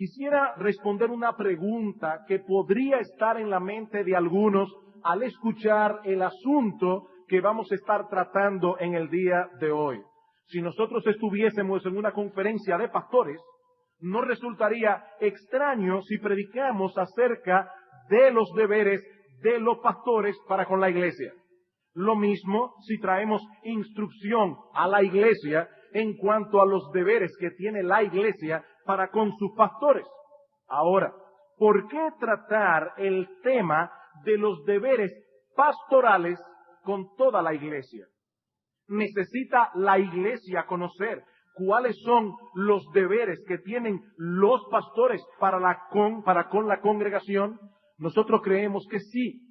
Quisiera responder una pregunta que podría estar en la mente de algunos al escuchar el asunto que vamos a estar tratando en el día de hoy. Si nosotros estuviésemos en una conferencia de pastores, no resultaría extraño si predicamos acerca de los deberes de los pastores para con la iglesia. Lo mismo si traemos instrucción a la iglesia en cuanto a los deberes que tiene la iglesia para con sus pastores. Ahora, ¿por qué tratar el tema de los deberes pastorales con toda la iglesia? Necesita la iglesia conocer cuáles son los deberes que tienen los pastores para con la congregación. Nosotros creemos que sí,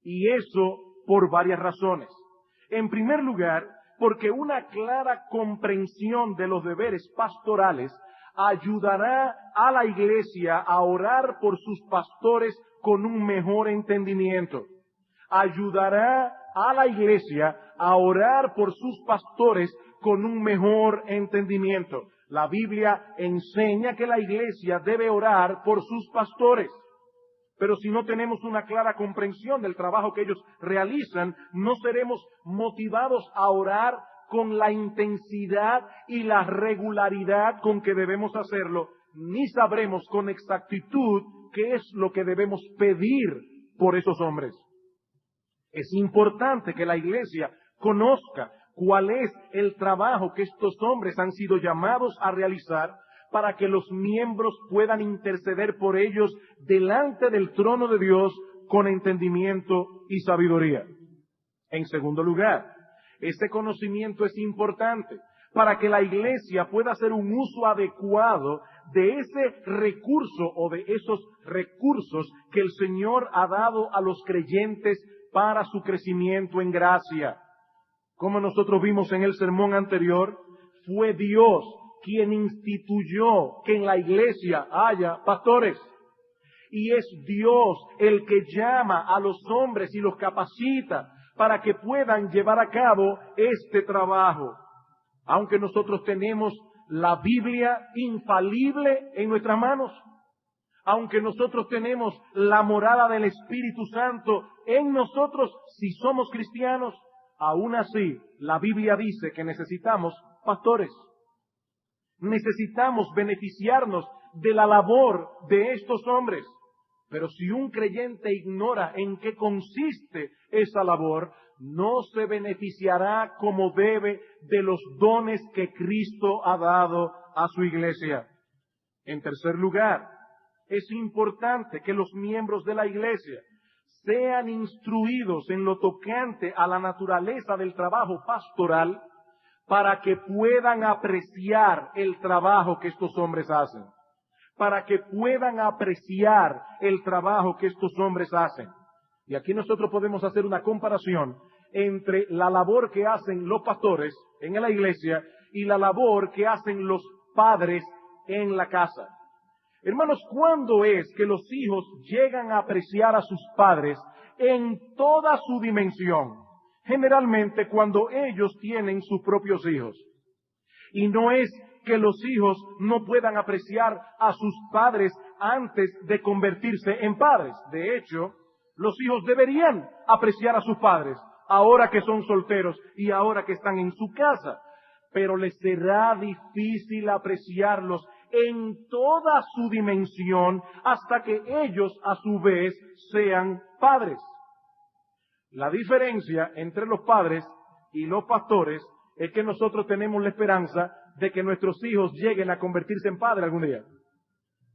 y eso por varias razones. En primer lugar, porque una clara comprensión de los deberes pastorales ayudará a la iglesia a orar por sus pastores con un mejor entendimiento. Ayudará a la iglesia a orar por sus pastores con un mejor entendimiento. La Biblia enseña que la iglesia debe orar por sus pastores. Pero si no tenemos una clara comprensión del trabajo que ellos realizan, no seremos motivados a orar con la intensidad y la regularidad con que debemos hacerlo, ni sabremos con exactitud qué es lo que debemos pedir por esos hombres. Es importante que la iglesia conozca cuál es el trabajo que estos hombres han sido llamados a realizar para que los miembros puedan interceder por ellos delante del trono de Dios con entendimiento y sabiduría. En segundo lugar, este conocimiento es importante para que la iglesia pueda hacer un uso adecuado de ese recurso o de esos recursos que el Señor ha dado a los creyentes para su crecimiento en gracia. Como nosotros vimos en el sermón anterior, fue Dios quien instituyó que en la iglesia haya pastores. Y es Dios el que llama a los hombres y los capacita para que puedan llevar a cabo este trabajo. Aunque nosotros tenemos la Biblia infalible en nuestras manos, aunque nosotros tenemos la morada del Espíritu Santo en nosotros si somos cristianos, aún así la Biblia dice que necesitamos pastores. Necesitamos beneficiarnos de la labor de estos hombres. Pero si un creyente ignora en qué consiste esa labor, no se beneficiará como debe de los dones que Cristo ha dado a su iglesia. En tercer lugar, es importante que los miembros de la iglesia sean instruidos en lo tocante a la naturaleza del trabajo pastoral para que puedan apreciar el trabajo que estos hombres hacen. Para que puedan apreciar el trabajo que estos hombres hacen. Y aquí nosotros podemos hacer una comparación entre la labor que hacen los pastores en la iglesia y la labor que hacen los padres en la casa. Hermanos, ¿cuándo es que los hijos llegan a apreciar a sus padres en toda su dimensión? Generalmente cuando ellos tienen sus propios hijos. Y no es que los hijos no puedan apreciar a sus padres antes de convertirse en padres. De hecho, los hijos deberían apreciar a sus padres ahora que son solteros y ahora que están en su casa. Pero les será difícil apreciarlos en toda su dimensión hasta que ellos a su vez sean padres. La diferencia entre los padres y los pastores es que nosotros tenemos la esperanza de que nuestros hijos lleguen a convertirse en padres algún día.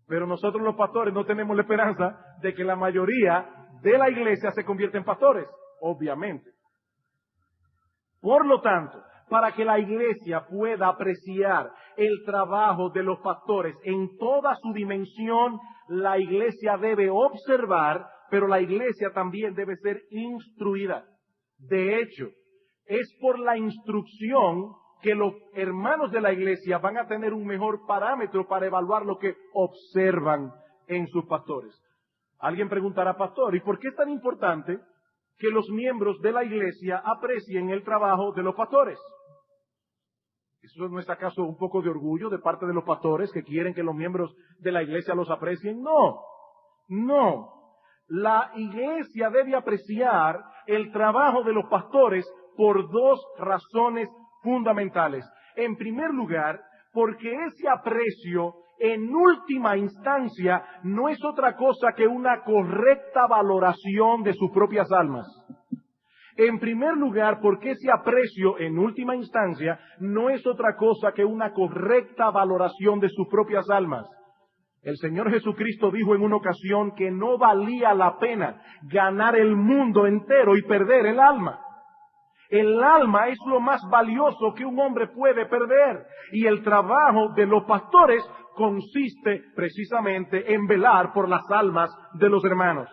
Pero nosotros los pastores no tenemos la esperanza de que la mayoría de la iglesia se convierta en pastores, obviamente. Por lo tanto, para que la iglesia pueda apreciar el trabajo de los pastores en toda su dimensión, la iglesia debe observar, pero la iglesia también debe ser instruida. De hecho, es por la instrucción que los hermanos de la iglesia van a tener un mejor parámetro para evaluar lo que observan en sus pastores. Alguien preguntará, pastor, ¿y por qué es tan importante que los miembros de la iglesia aprecien el trabajo de los pastores? ¿Eso no es acaso un poco de orgullo de parte de los pastores que quieren que los miembros de la iglesia los aprecien? No, no. La iglesia debe apreciar el trabajo de los pastores por dos razones fundamentales. En primer lugar, porque ese aprecio en última instancia no es otra cosa que una correcta valoración de sus propias almas. En primer lugar, porque ese aprecio en última instancia no es otra cosa que una correcta valoración de sus propias almas. El Señor Jesucristo dijo en una ocasión que no valía la pena ganar el mundo entero y perder el alma. El alma es lo más valioso que un hombre puede perder. Y el trabajo de los pastores consiste precisamente en velar por las almas de los hermanos.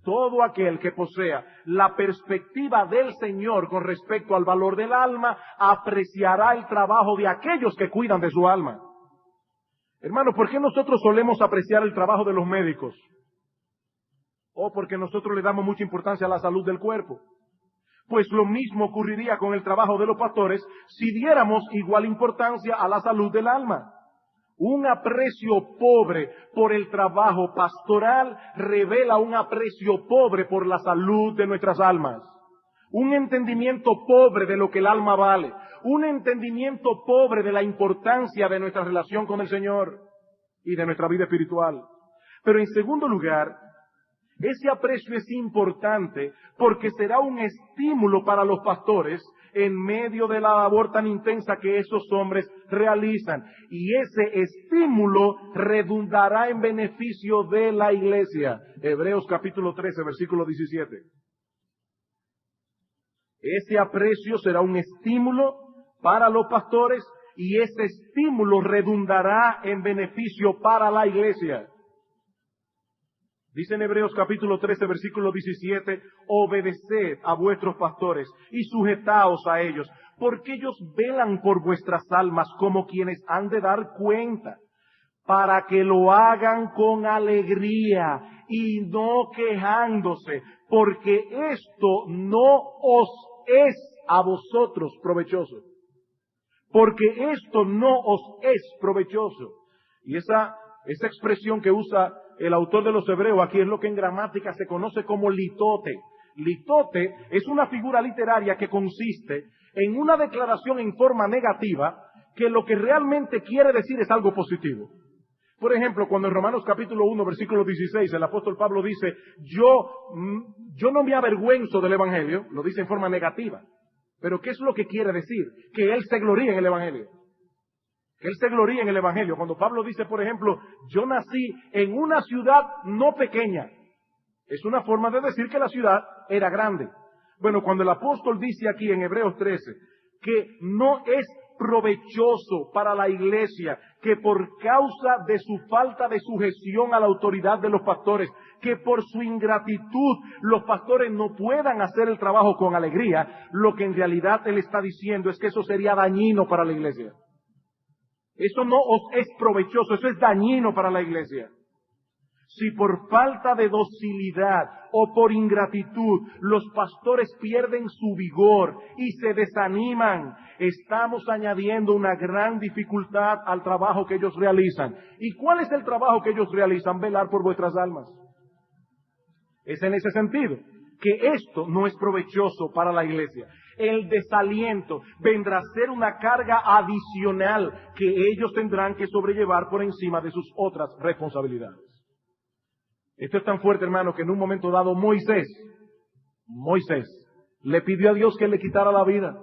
Todo aquel que posea la perspectiva del Señor con respecto al valor del alma, apreciará el trabajo de aquellos que cuidan de su alma. Hermano, ¿por qué nosotros solemos apreciar el trabajo de los médicos? O porque nosotros le damos mucha importancia a la salud del cuerpo. Pues lo mismo ocurriría con el trabajo de los pastores si diéramos igual importancia a la salud del alma. Un aprecio pobre por el trabajo pastoral revela un aprecio pobre por la salud de nuestras almas. Un entendimiento pobre de lo que el alma vale. Un entendimiento pobre de la importancia de nuestra relación con el Señor y de nuestra vida espiritual. Pero en segundo lugar, ese aprecio es importante porque será un estímulo para los pastores en medio de la labor tan intensa que esos hombres realizan. Y ese estímulo redundará en beneficio de la iglesia. Hebreos capítulo 13, versículo 17. Ese aprecio será un estímulo para los pastores y ese estímulo redundará en beneficio para la iglesia. Dice en Hebreos capítulo 13, versículo 17, obedeced a vuestros pastores y sujetaos a ellos, porque ellos velan por vuestras almas como quienes han de dar cuenta, para que lo hagan con alegría y no quejándose, porque esto no os es a vosotros provechoso. Porque esto no os es provechoso. Y esa expresión que usa el autor de los Hebreos aquí es lo que en gramática se conoce como litote. Litote es una figura literaria que consiste en una declaración en forma negativa que lo que realmente quiere decir es algo positivo. Por ejemplo, cuando en Romanos capítulo 1, versículo 16, el apóstol Pablo dice, yo no me avergüenzo del Evangelio, lo dice en forma negativa. Pero ¿qué es lo que quiere decir? Que él se gloría en el Evangelio. Que él se gloría en el Evangelio. Cuando Pablo dice, por ejemplo, yo nací en una ciudad no pequeña. Es una forma de decir que la ciudad era grande. Bueno, cuando el apóstol dice aquí en Hebreos 13 que no es provechoso para la iglesia, que por causa de su falta de sujeción a la autoridad de los pastores, que por su ingratitud los pastores no puedan hacer el trabajo con alegría, lo que en realidad él está diciendo es que eso sería dañino para la iglesia. Eso no os es provechoso, eso es dañino para la iglesia. Si por falta de docilidad o por ingratitud los pastores pierden su vigor y se desaniman, estamos añadiendo una gran dificultad al trabajo que ellos realizan. ¿Y cuál es el trabajo que ellos realizan? Velar por vuestras almas. Es en ese sentido que esto no es provechoso para la iglesia. El desaliento vendrá a ser una carga adicional que ellos tendrán que sobrellevar por encima de sus otras responsabilidades. Esto es tan fuerte, hermano, que en un momento dado Moisés le pidió a Dios que le quitara la vida.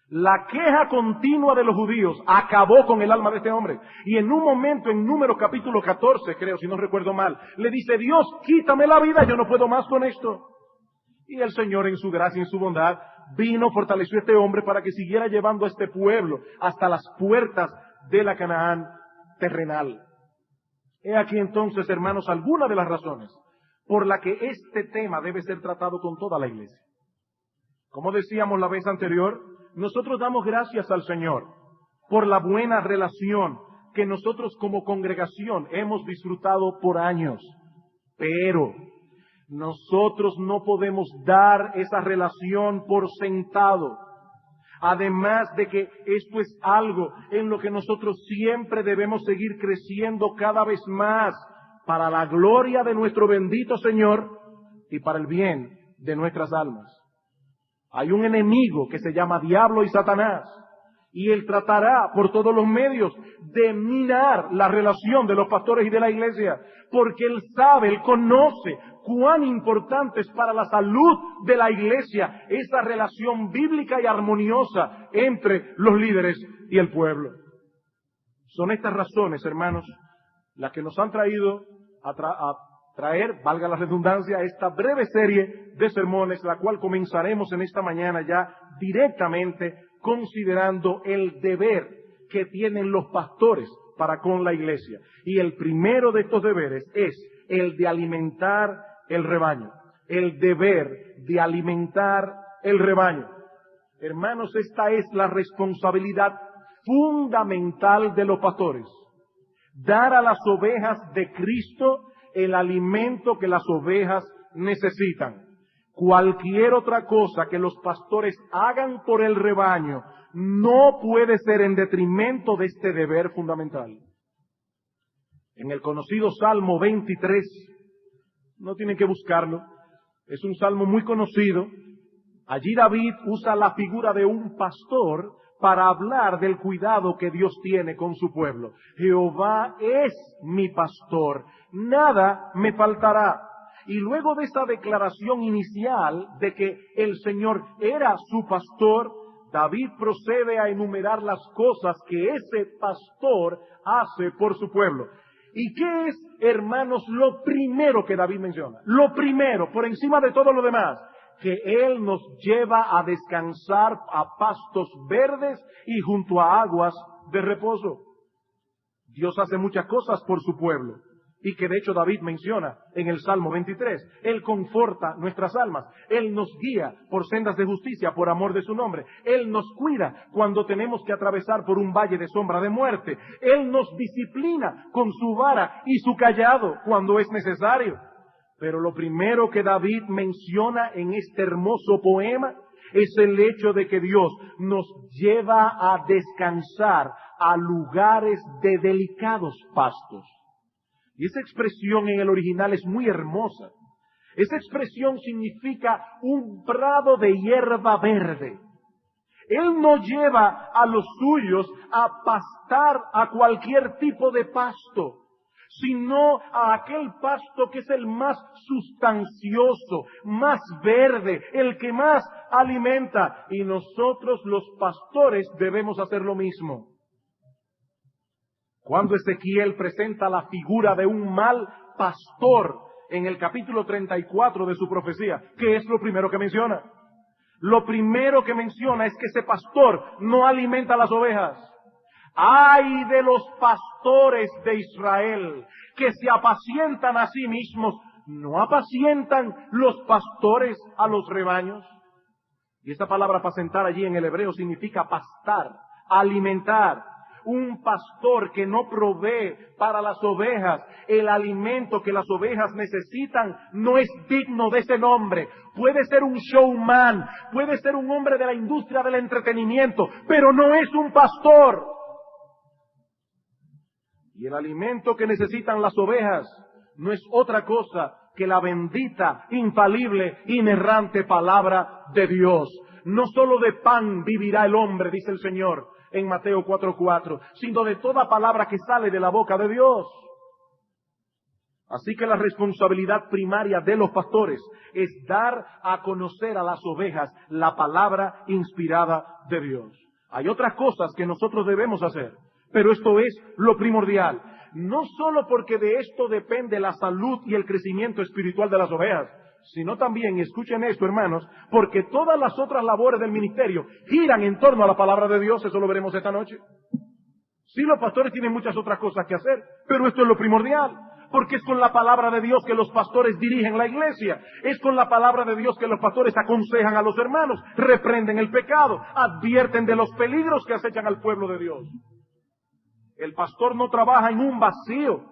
La queja continua de los judíos acabó con el alma de este hombre. Y en un momento, en Números capítulo 14, creo, si no recuerdo mal, le dice, Dios, quítame la vida, yo no puedo más con esto. Y el Señor, en su gracia y en su bondad, vino, fortaleció a este hombre para que siguiera llevando a este pueblo hasta las puertas de la Canaán terrenal. He aquí entonces, hermanos, algunas de las razones por la que este tema debe ser tratado con toda la iglesia. Como decíamos la vez anterior, nosotros damos gracias al Señor por la buena relación que nosotros como congregación hemos disfrutado por años. Pero nosotros no podemos dar esa relación por sentado. Además de que esto es algo en lo que nosotros siempre debemos seguir creciendo cada vez más para la gloria de nuestro bendito Señor y para el bien de nuestras almas. Hay un enemigo que se llama Diablo y Satanás, y él tratará por todos los medios de minar la relación de los pastores y de la iglesia, porque él sabe, él conoce cuán importante es para la salud de la iglesia esa relación bíblica y armoniosa entre los líderes y el pueblo. Son estas razones, hermanos, las que nos han traído a traer, valga la redundancia, esta breve serie de sermones, la cual comenzaremos en esta mañana ya directamente considerando el deber que tienen los pastores para con la iglesia. Y el primero de estos deberes es el de alimentar el rebaño. El deber de alimentar el rebaño. Hermanos, esta es la responsabilidad fundamental de los pastores. Dar a las ovejas de Cristo el alimento que las ovejas necesitan. Cualquier otra cosa que los pastores hagan por el rebaño no puede ser en detrimento de este deber fundamental. En el conocido Salmo 23, no tienen que buscarlo, es un salmo muy conocido. Allí David usa la figura de un pastor para hablar del cuidado que Dios tiene con su pueblo. Jehová es mi pastor, nada me faltará. Y luego de esa declaración inicial de que el Señor era su pastor, David procede a enumerar las cosas que ese pastor hace por su pueblo. ¿Y qué es, hermanos, lo primero que David menciona? Lo primero, por encima de todo lo demás, que Él nos lleva a descansar a pastos verdes y junto a aguas de reposo. Dios hace muchas cosas por su pueblo, y que de hecho David menciona en el Salmo 23. Él conforta nuestras almas. Él nos guía por sendas de justicia por amor de su nombre. Él nos cuida cuando tenemos que atravesar por un valle de sombra de muerte. Él nos disciplina con su vara y su cayado cuando es necesario. Pero lo primero que David menciona en este hermoso poema es el hecho de que Dios nos lleva a descansar a lugares de delicados pastos. Y esa expresión en el original es muy hermosa. Esa expresión significa un prado de hierba verde. Él no lleva a los suyos a pastar a cualquier tipo de pasto, sino a aquel pasto que es el más sustancioso, más verde, el que más alimenta. Y nosotros los pastores debemos hacer lo mismo. Cuando Ezequiel presenta la figura de un mal pastor en el capítulo 34 de su profecía, ¿qué es lo primero que menciona? Lo primero que menciona es que ese pastor no alimenta a las ovejas. ¡Ay de los pastores de Israel que se apacientan a sí mismos! ¿No apacientan los pastores a los rebaños? Y esta palabra apacentar allí en el hebreo significa pastar, alimentar. Un pastor que no provee para las ovejas el alimento que las ovejas necesitan no es digno de ese nombre. Puede ser un showman, puede ser un hombre de la industria del entretenimiento, pero no es un pastor. Y el alimento que necesitan las ovejas no es otra cosa que la bendita, infalible, inerrante palabra de Dios. No solo de pan vivirá el hombre, dice el Señor en Mateo 4:4, sino de toda palabra que sale de la boca de Dios. Así que la responsabilidad primaria de los pastores es dar a conocer a las ovejas la palabra inspirada de Dios. Hay otras cosas que nosotros debemos hacer, pero esto es lo primordial. No solo porque de esto depende la salud y el crecimiento espiritual de las ovejas, sino también, y escuchen esto, hermanos, porque todas las otras labores del ministerio giran en torno a la palabra de Dios. Eso lo veremos esta noche. Sí, los pastores tienen muchas otras cosas que hacer, pero esto es lo primordial, porque es con la palabra de Dios que los pastores dirigen la iglesia. Es con la palabra de Dios que los pastores aconsejan a los hermanos, reprenden el pecado, advierten de los peligros que acechan al pueblo de Dios. El pastor no trabaja en un vacío.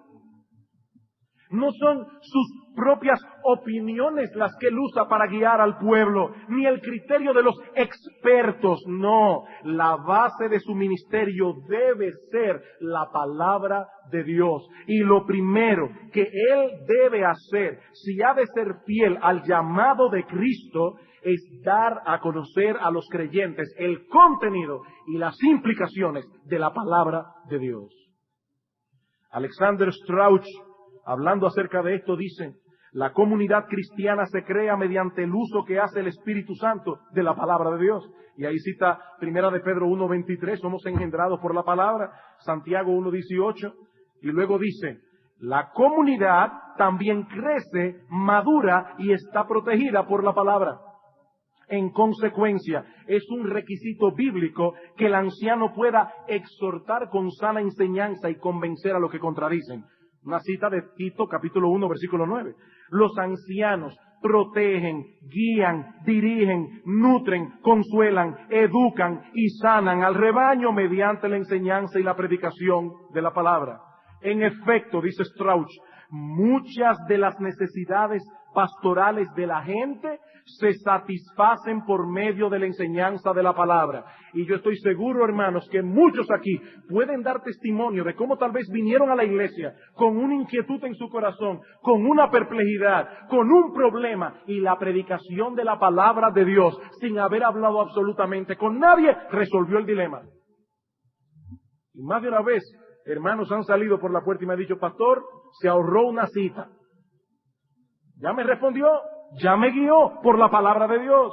No son sus propias opiniones las que él usa para guiar al pueblo, ni el criterio de los expertos, no. La base de su ministerio debe ser la palabra de Dios. Y lo primero que él debe hacer, si ha de ser fiel al llamado de Cristo, es dar a conocer a los creyentes el contenido y las implicaciones de la palabra de Dios. Alexander Strauch, hablando acerca de esto, dice: la comunidad cristiana se crea mediante el uso que hace el Espíritu Santo de la palabra de Dios. Y ahí cita 1 de Pedro 1:23, somos engendrados por la palabra, Santiago 1:18, y luego dice: la comunidad también crece, madura y está protegida por la palabra. En consecuencia, es un requisito bíblico que el anciano pueda exhortar con sana enseñanza y convencer a los que contradicen. Una cita de Tito, capítulo 1, versículo 9. Los ancianos protegen, guían, dirigen, nutren, consuelan, educan y sanan al rebaño mediante la enseñanza y la predicación de la palabra. En efecto, dice Strauch, muchas de las necesidades pastorales de la gente se satisfacen por medio de la enseñanza de la palabra. Y yo estoy seguro, hermanos, que muchos aquí pueden dar testimonio de cómo tal vez vinieron a la iglesia con una inquietud en su corazón, con una perplejidad, con un problema, y la predicación de la palabra de Dios, sin haber hablado absolutamente con nadie, resolvió el dilema. Y más de una vez, hermanos han salido por la puerta y me han dicho: pastor, se ahorró una cita. Ya me respondió, ya me guió por la palabra de Dios.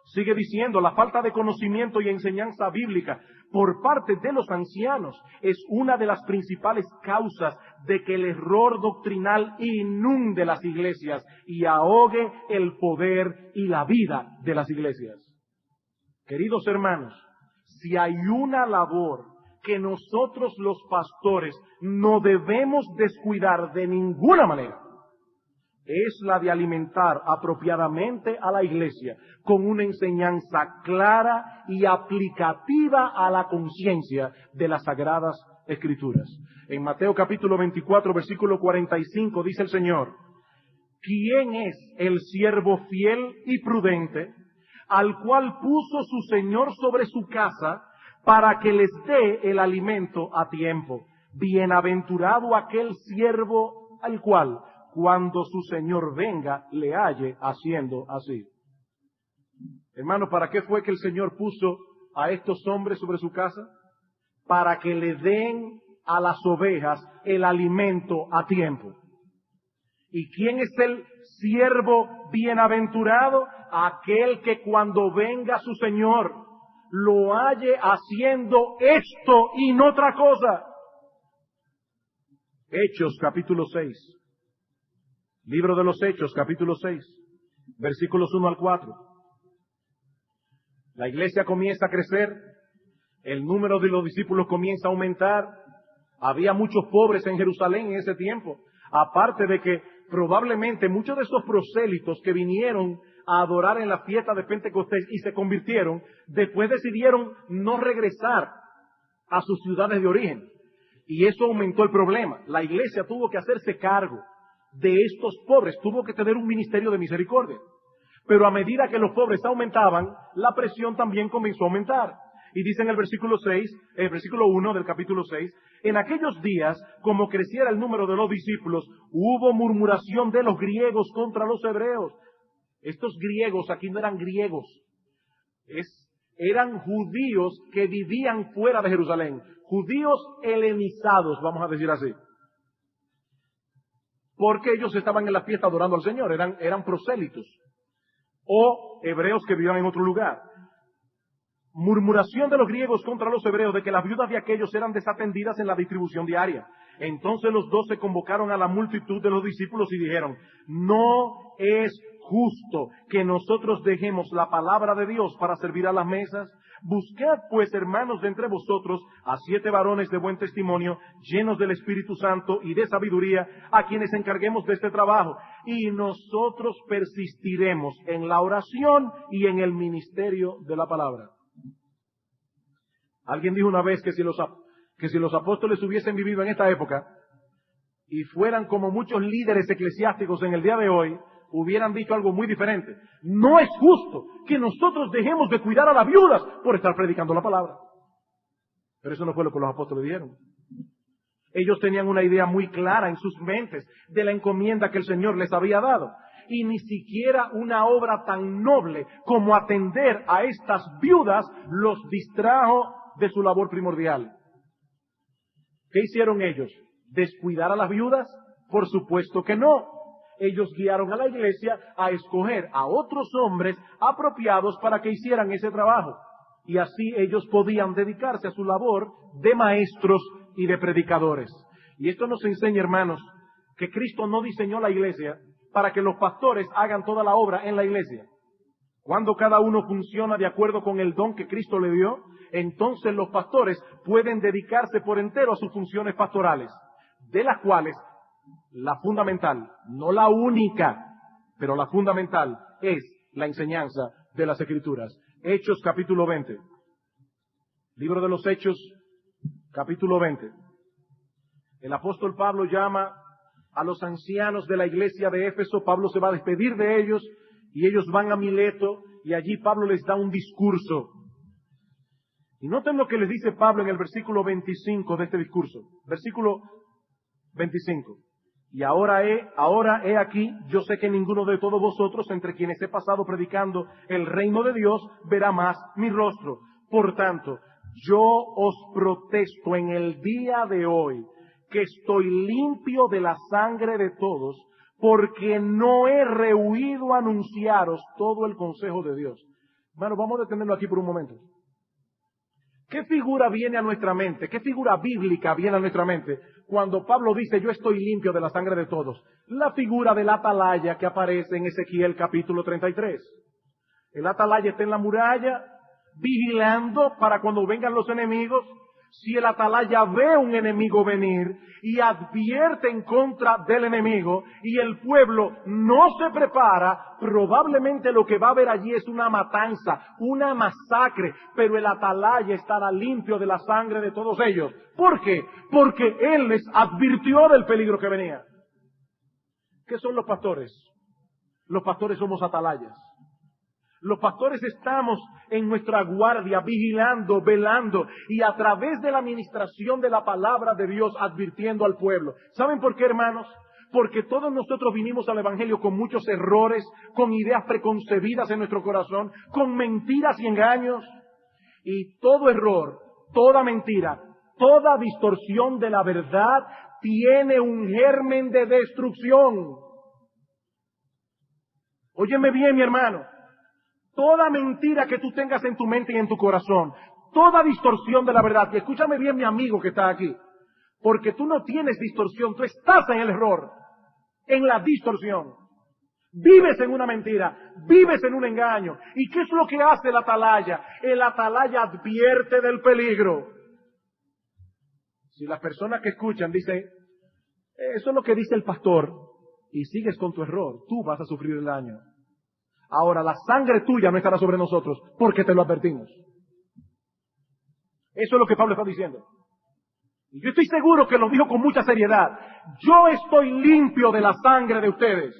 Sigue diciendo: la falta de conocimiento y enseñanza bíblica por parte de los ancianos es una de las principales causas de que el error doctrinal inunde las iglesias y ahogue el poder y la vida de las iglesias. Queridos hermanos, si hay una labor que nosotros los pastores no debemos descuidar de ninguna manera, es la de alimentar apropiadamente a la iglesia con una enseñanza clara y aplicativa a la conciencia de las Sagradas Escrituras. En Mateo capítulo 24, versículo 45 dice el Señor: ¿quién es el siervo fiel y prudente al cual puso su Señor sobre su casa para que les dé el alimento a tiempo? Bienaventurado aquel siervo al cual, cuando su Señor venga, le halle haciendo así. Hermano, ¿para qué fue que el Señor puso a estos hombres sobre su casa? Para que le den a las ovejas el alimento a tiempo. ¿Y quién es el siervo bienaventurado? Aquel que cuando venga su Señor lo halle haciendo esto y no otra cosa. Hechos capítulo 6. Libro de los Hechos, capítulo 6, versículos 1 al 4. La iglesia comienza a crecer, el número de los discípulos comienza a aumentar. Había muchos pobres en Jerusalén en ese tiempo, aparte de que probablemente muchos de esos prosélitos que vinieron a adorar en la fiesta de Pentecostés y se convirtieron, después decidieron no regresar a sus ciudades de origen. Y eso aumentó el problema. La iglesia tuvo que hacerse cargo de estos pobres, tuvo que tener un ministerio de misericordia. Pero a medida que los pobres aumentaban, la presión también comenzó a aumentar. Y dice en el versículo 1 del capítulo 6, en aquellos días, como creciera el número de los discípulos, hubo murmuración de los griegos contra los hebreos. Estos griegos aquí no eran griegos, eran judíos que vivían fuera de Jerusalén, judíos helenizados, vamos a decir así. Porque ellos estaban en la fiesta adorando al Señor, eran prosélitos o hebreos que vivían en otro lugar. Murmuración de los griegos contra los hebreos de que las viudas de aquellos eran desatendidas en la distribución diaria. Entonces los 12 convocaron a la multitud de los discípulos y dijeron: no es justo que nosotros dejemos la palabra de Dios para servir a las mesas. Buscad pues, hermanos, de entre vosotros a 7 varones de buen testimonio, llenos del Espíritu Santo y de sabiduría, a quienes encarguemos de este trabajo, y nosotros persistiremos en la oración y en el ministerio de la palabra. Alguien dijo una vez que si los apóstoles hubiesen vivido en esta época, y fueran como muchos líderes eclesiásticos en el día de hoy, hubieran dicho algo muy diferente. No es justo que nosotros dejemos de cuidar a las viudas por estar predicando la palabra. Pero eso no fue lo que los apóstoles dijeron. Ellos tenían una idea muy clara en sus mentes de la encomienda que el Señor les había dado. Y ni siquiera una obra tan noble como atender a estas viudas los distrajo de su labor primordial. ¿Qué hicieron ellos? ¿Descuidar a las viudas? Por supuesto que no. Ellos guiaron a la iglesia a escoger a otros hombres apropiados para que hicieran ese trabajo. Y así ellos podían dedicarse a su labor de maestros y de predicadores. Y esto nos enseña, hermanos, que Cristo no diseñó la iglesia para que los pastores hagan toda la obra en la iglesia. Cuando cada uno funciona de acuerdo con el don que Cristo le dio, entonces los pastores pueden dedicarse por entero a sus funciones pastorales, de las cuales la fundamental, no la única, pero la fundamental es la enseñanza de las Escrituras. Hechos capítulo 20. Libro de los Hechos, capítulo 20. El apóstol Pablo llama a los ancianos de la iglesia de Éfeso. Pablo se va a despedir de ellos y ellos van a Mileto y allí Pablo les da un discurso. Y noten lo que les dice Pablo en el versículo 25 de este discurso. Versículo 25. Y ahora he aquí, yo sé que ninguno de todos vosotros, entre quienes he pasado predicando el reino de Dios, verá más mi rostro. Por tanto, yo os protesto en el día de hoy que estoy limpio de la sangre de todos, porque no he rehuido anunciaros todo el consejo de Dios. Bueno, vamos a detenerlo aquí por un momento. ¿Qué figura viene a nuestra mente? ¿Qué figura bíblica viene a nuestra mente cuando Pablo dice yo estoy limpio de la sangre de todos? La figura del atalaya que aparece en Ezequiel capítulo 33. El atalaya está en la muralla vigilando para cuando vengan los enemigos. Si el atalaya ve un enemigo venir y advierte en contra del enemigo y el pueblo no se prepara, probablemente lo que va a haber allí es una matanza, una masacre, pero el atalaya estará limpio de la sangre de todos ellos. ¿Por qué? Porque él les advirtió del peligro que venía. ¿Qué son los pastores? Los pastores somos atalayas. Los pastores estamos en nuestra guardia, vigilando, velando y a través de la administración de la palabra de Dios advirtiendo al pueblo. ¿Saben por qué, hermanos? Porque todos nosotros vinimos al Evangelio con muchos errores, con ideas preconcebidas en nuestro corazón, con mentiras y engaños. Y todo error, toda mentira, toda distorsión de la verdad tiene un germen de destrucción. Óyeme bien, mi hermano. Toda mentira que tú tengas en tu mente y en tu corazón, toda distorsión de la verdad, y escúchame bien mi amigo que está aquí, porque tú no tienes distorsión, tú estás en el error, en la distorsión. Vives en una mentira, vives en un engaño. ¿Y qué es lo que hace el atalaya? El atalaya advierte del peligro. Si las personas que escuchan dicen, eso es lo que dice el pastor, y sigues con tu error, tú vas a sufrir el daño. Ahora, la sangre tuya no estará sobre nosotros, porque te lo advertimos. Eso es lo que Pablo está diciendo. Y yo estoy seguro que lo dijo con mucha seriedad. Yo estoy limpio de la sangre de ustedes,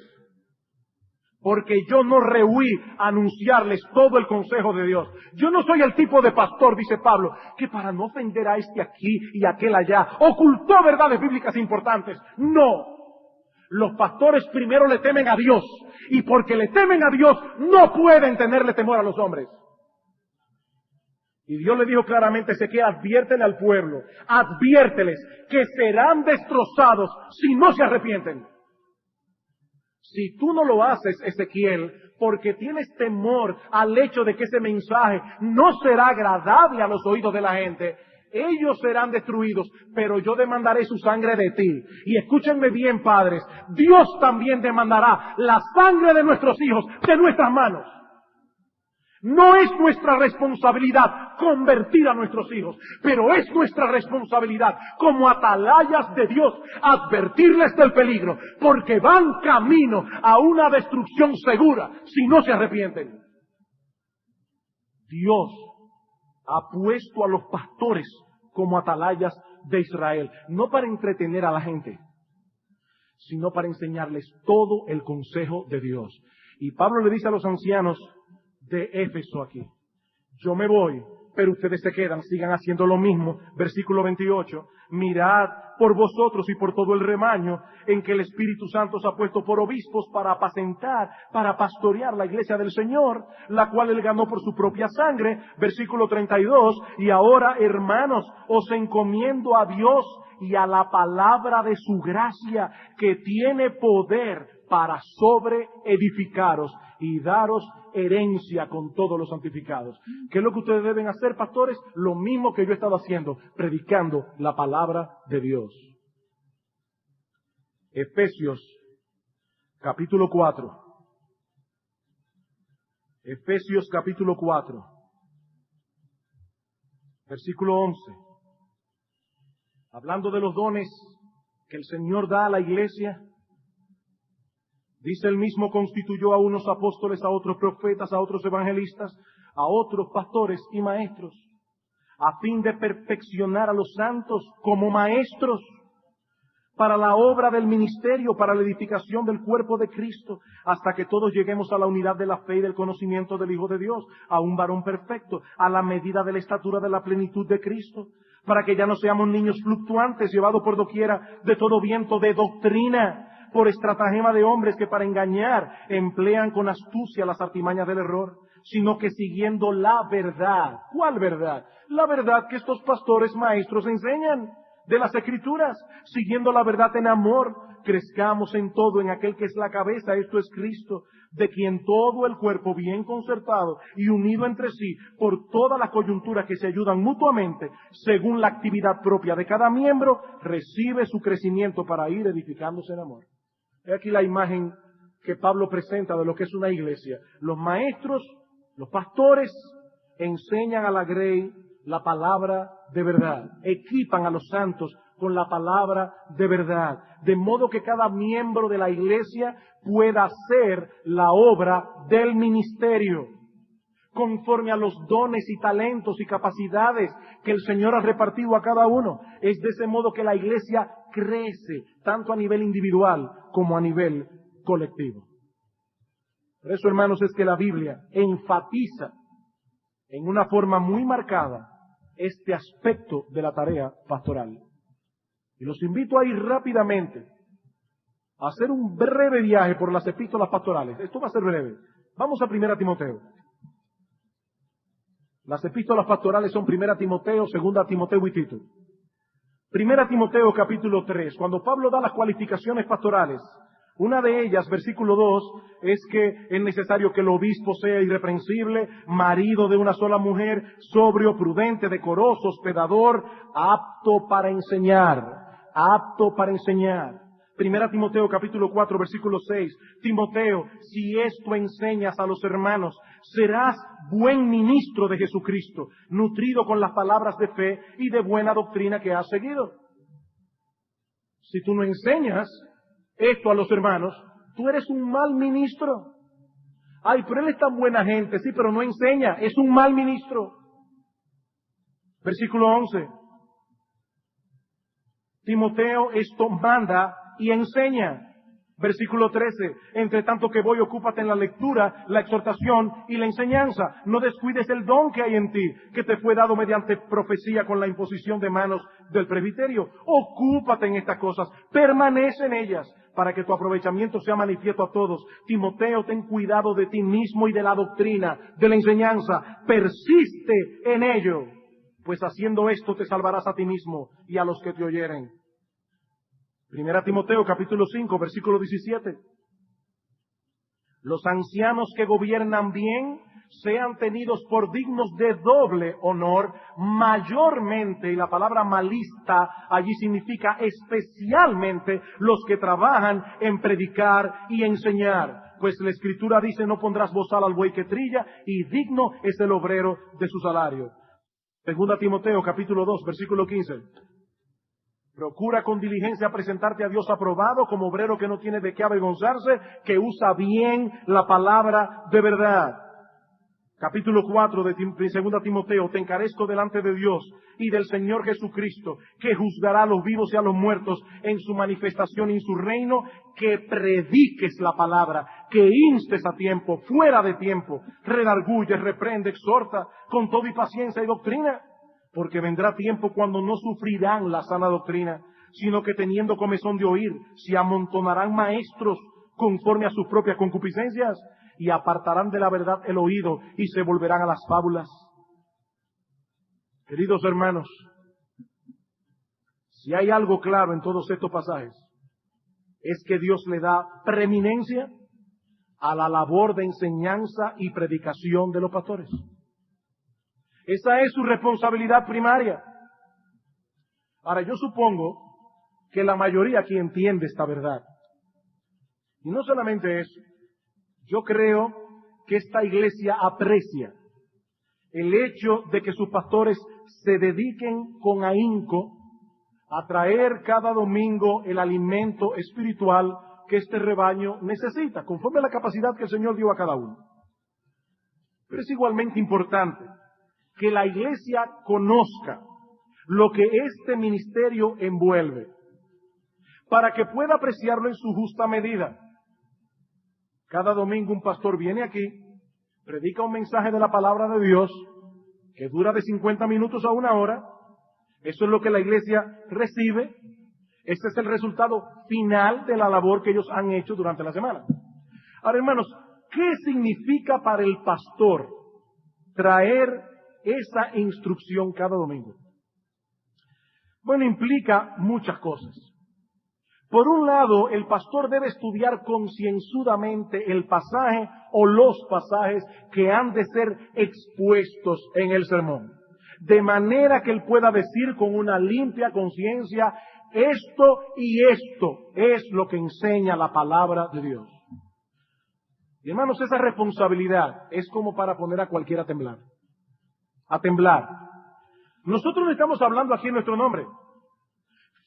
porque yo no rehuí anunciarles todo el consejo de Dios. Yo no soy el tipo de pastor, dice Pablo, que para no ofender a este aquí y aquel allá, ocultó verdades bíblicas importantes. No. Los pastores primero le temen a Dios, y porque le temen a Dios, no pueden tenerle temor a los hombres. Y Dios le dijo claramente, Ezequiel, adviértele al pueblo, adviérteles que serán destrozados si no se arrepienten. Si tú no lo haces, Ezequiel, porque tienes temor al hecho de que ese mensaje no será agradable a los oídos de la gente, ellos serán destruidos, pero yo demandaré su sangre de ti. Y escúchenme bien, padres, Dios también demandará la sangre de nuestros hijos de nuestras manos. No es nuestra responsabilidad convertir a nuestros hijos, pero es nuestra responsabilidad como atalayas de Dios advertirles del peligro, porque van camino a una destrucción segura si no se arrepienten. Dios ha puesto a los pastores como atalayas de Israel, no para entretener a la gente, sino para enseñarles todo el consejo de Dios. Y Pablo le dice a los ancianos de Éfeso aquí, yo me voy, pero ustedes se quedan, sigan haciendo lo mismo. Versículo 28, mirad por vosotros y por todo el rebaño en que el Espíritu Santo os ha puesto por obispos para apacentar, para pastorear la iglesia del Señor, la cual él ganó por su propia sangre. Versículo 32, y ahora, hermanos, os encomiendo a Dios y a la palabra de su gracia, que tiene poder para sobreedificaros y daros herencia con todos los santificados. ¿Qué es lo que ustedes deben hacer, pastores? Lo mismo que yo he estado haciendo, predicando la palabra de Dios. Efesios, capítulo 4. Efesios, capítulo 4. Versículo 11. Hablando de los dones que el Señor da a la iglesia, dice: él mismo constituyó a unos apóstoles, a otros profetas, a otros evangelistas, a otros pastores y maestros, a fin de perfeccionar a los santos como maestros, para la obra del ministerio, para la edificación del cuerpo de Cristo, hasta que todos lleguemos a la unidad de la fe y del conocimiento del Hijo de Dios, a un varón perfecto, a la medida de la estatura de la plenitud de Cristo, para que ya no seamos niños fluctuantes, llevados por doquiera de todo viento de doctrina, por estratagema de hombres que para engañar emplean con astucia las artimañas del error, sino que siguiendo la verdad. ¿Cuál verdad? La verdad que estos pastores maestros enseñan de las Escrituras, siguiendo la verdad en amor, crezcamos en todo en aquel que es la cabeza, esto es Cristo, de quien todo el cuerpo bien concertado y unido entre sí por todas las coyunturas que se ayudan mutuamente, según la actividad propia de cada miembro, recibe su crecimiento para ir edificándose en amor. He aquí la imagen que Pablo presenta de lo que es una iglesia. Los maestros, los pastores, enseñan a la grey la palabra de verdad, equipan a los santos con la palabra de verdad, de modo que cada miembro de la iglesia pueda hacer la obra del ministerio, conforme a los dones y talentos y capacidades que el Señor ha repartido a cada uno. Es de ese modo que la iglesia crece, tanto a nivel individual como a nivel colectivo. Por eso, hermanos, es que la Biblia enfatiza en una forma muy marcada este aspecto de la tarea pastoral. Y los invito a ir rápidamente a hacer un breve viaje por las epístolas pastorales. Esto va a ser breve. Vamos a 1 Timoteo. Las epístolas pastorales son 1 Timoteo, 2 Timoteo y Tito. 1 Timoteo capítulo 3, cuando Pablo da las cualificaciones pastorales, una de ellas, versículo 2, es que es necesario que el obispo sea irreprensible, marido de una sola mujer, sobrio, prudente, decoroso, hospedador, apto para enseñar, apto para enseñar. 1 Timoteo capítulo 4, versículo 6, Timoteo, si esto enseñas a los hermanos, serás buen ministro de Jesucristo, nutrido con las palabras de fe y de buena doctrina que has seguido. Si tú no enseñas esto a los hermanos, tú eres un mal ministro. Ay, pero él es tan buena gente, sí, pero no enseña, es un mal ministro. Versículo 11. Timoteo, esto manda y enseña. Versículo 13. Entre tanto que voy, ocúpate en la lectura, la exhortación y la enseñanza. No descuides el don que hay en ti, que te fue dado mediante profecía con la imposición de manos del presbiterio. Ocúpate en estas cosas, permanece en ellas, para que tu aprovechamiento sea manifiesto a todos. Timoteo, ten cuidado de ti mismo y de la doctrina, de la enseñanza. Persiste en ello, pues haciendo esto te salvarás a ti mismo y a los que te oyeren. 1 Timoteo capítulo 5, versículo 17. Los ancianos que gobiernan bien sean tenidos por dignos de doble honor, mayormente, y la palabra malista allí significa especialmente, los que trabajan en predicar y enseñar. Pues la Escritura dice: no pondrás bozal al buey que trilla, y digno es el obrero de su salario. 2 Timoteo capítulo 2, versículo 15. Procura con diligencia presentarte a Dios aprobado, como obrero que no tiene de qué avergonzarse, que usa bien la palabra de verdad. Capítulo 4 de 2 Timoteo, te encarezco delante de Dios y del Señor Jesucristo, que juzgará a los vivos y a los muertos en su manifestación y en su reino, que prediques la palabra, que instes a tiempo, fuera de tiempo, redarguye, reprende, exhorta, con toda y paciencia y doctrina, porque vendrá tiempo cuando no sufrirán la sana doctrina, sino que teniendo comezón de oír, se amontonarán maestros conforme a sus propias concupiscencias, y apartarán de la verdad el oído y se volverán a las fábulas. Queridos hermanos, si hay algo claro en todos estos pasajes, es que Dios le da preeminencia a la labor de enseñanza y predicación de los pastores. Esa es su responsabilidad primaria. Ahora, yo supongo que la mayoría aquí entiende esta verdad. Y no solamente eso, yo creo que esta iglesia aprecia el hecho de que sus pastores se dediquen con ahínco a traer cada domingo el alimento espiritual que este rebaño necesita, conforme a la capacidad que el Señor dio a cada uno. Pero es igualmente importante que la iglesia conozca lo que este ministerio envuelve, para que pueda apreciarlo en su justa medida. Cada domingo un pastor viene aquí, predica un mensaje de la palabra de Dios, que dura de 50 minutos a 1 hora. Eso es lo que la iglesia recibe. Este es el resultado final de la labor que ellos han hecho durante la semana. Ahora, hermanos, ¿qué significa para el pastor traer esa instrucción cada domingo? Bueno, implica muchas cosas. Por un lado, el pastor debe estudiar concienzudamente el pasaje o los pasajes que han de ser expuestos en el sermón, de manera que él pueda decir con una limpia conciencia, esto y esto es lo que enseña la palabra de Dios. Y hermanos, esa responsabilidad es como para poner a cualquiera a temblar. A temblar. Nosotros no estamos hablando aquí en nuestro nombre.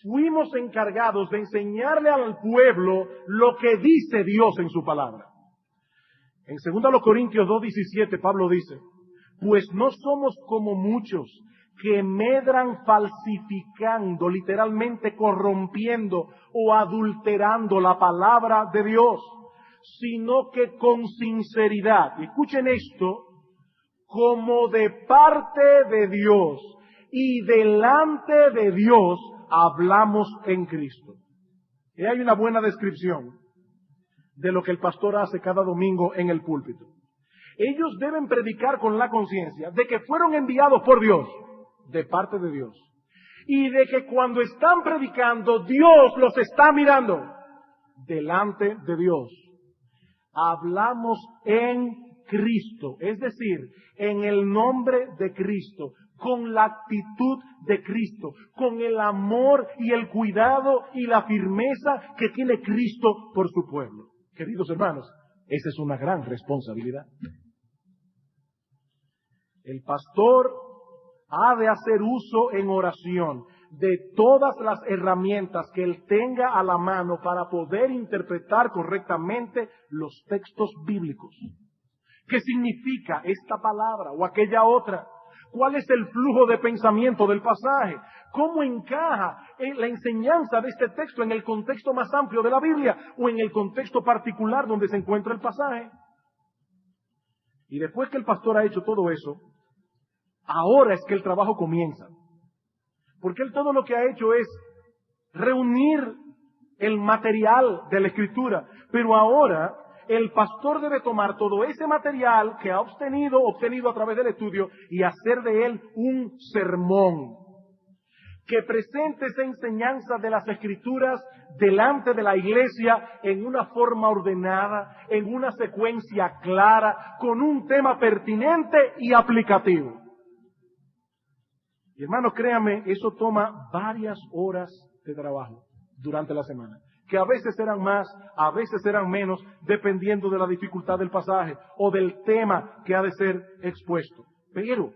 Fuimos encargados de enseñarle al pueblo lo que dice Dios en su palabra. En 2 Corintios 2:17 Pablo dice, pues no somos como muchos que medran falsificando, literalmente corrompiendo o adulterando la palabra de Dios, sino que con sinceridad, escuchen esto, como de parte de Dios y delante de Dios, hablamos en Cristo. Y hay una buena descripción de lo que el pastor hace cada domingo en el púlpito. Ellos deben predicar con la conciencia de que fueron enviados por Dios, de parte de Dios, y de que cuando están predicando, Dios los está mirando, delante de Dios. Hablamos en Cristo, es decir, en el nombre de Cristo, con la actitud de Cristo, con el amor y el cuidado y la firmeza que tiene Cristo por su pueblo. Queridos hermanos, esa es una gran responsabilidad. El pastor ha de hacer uso en oración de todas las herramientas que él tenga a la mano para poder interpretar correctamente los textos bíblicos. ¿Qué significa esta palabra o aquella otra? ¿Cuál es el flujo de pensamiento del pasaje? ¿Cómo encaja la enseñanza de este texto en el contexto más amplio de la Biblia o en el contexto particular donde se encuentra el pasaje? Y después que el pastor ha hecho todo eso, ahora es que el trabajo comienza. Porque él todo lo que ha hecho es reunir el material de la Escritura. Pero ahora el pastor debe tomar todo ese material que ha obtenido a través del estudio y hacer de él un sermón que presente esa enseñanza de las Escrituras delante de la iglesia en una forma ordenada, en una secuencia clara, con un tema pertinente y aplicativo. Y hermanos, créanme, eso toma varias horas de trabajo durante la semana, que a veces serán más, a veces serán menos, dependiendo de la dificultad del pasaje o del tema que ha de ser expuesto. Pero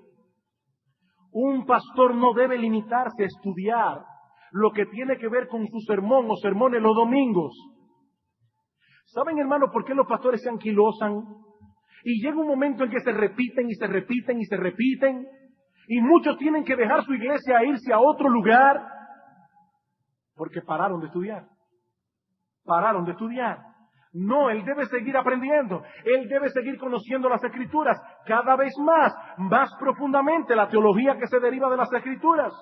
un pastor no debe limitarse a estudiar lo que tiene que ver con su sermón o sermones los domingos. ¿Saben, hermanos, por qué los pastores se anquilosan Y llega un momento en que se repiten y se repiten y se repiten. Y muchos tienen que dejar su iglesia e irse a otro lugar porque pararon de estudiar. Pararon de estudiar. No, él debe seguir aprendiendo. Él debe seguir conociendo las Escrituras cada vez más profundamente la teología que se deriva de las Escrituras.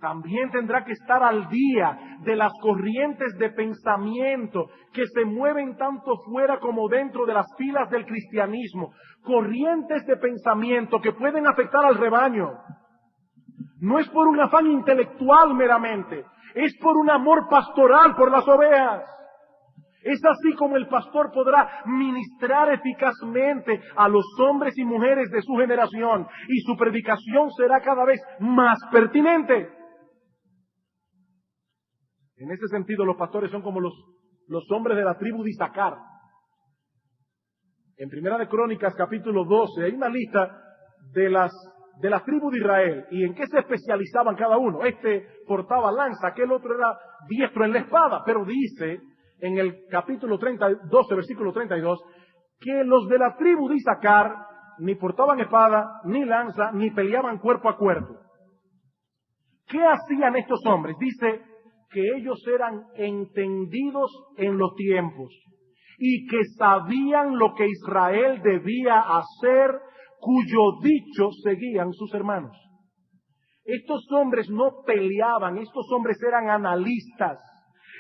También tendrá que estar al día de las corrientes de pensamiento que se mueven tanto fuera como dentro de las filas del cristianismo. Corrientes de pensamiento que pueden afectar al rebaño. No es por un afán intelectual meramente, es por un amor pastoral por las ovejas. Es así como el pastor podrá ministrar eficazmente a los hombres y mujeres de su generación y su predicación será cada vez más pertinente. En ese sentido, los pastores son como los hombres de la tribu de Isaacar. En Primera de Crónicas, capítulo 12, hay una lista de la tribu de Israel y en qué se especializaban cada uno. Este portaba lanza, aquel otro era diestro en la espada, pero dice en el capítulo 12, versículo 32, que los de la tribu de Isaacar ni portaban espada, ni lanza, ni peleaban cuerpo a cuerpo. ¿Qué hacían estos hombres? Dice que ellos eran entendidos en los tiempos y que sabían lo que Israel debía hacer, cuyo dicho seguían sus hermanos. Estos hombres no peleaban, estos hombres eran analistas.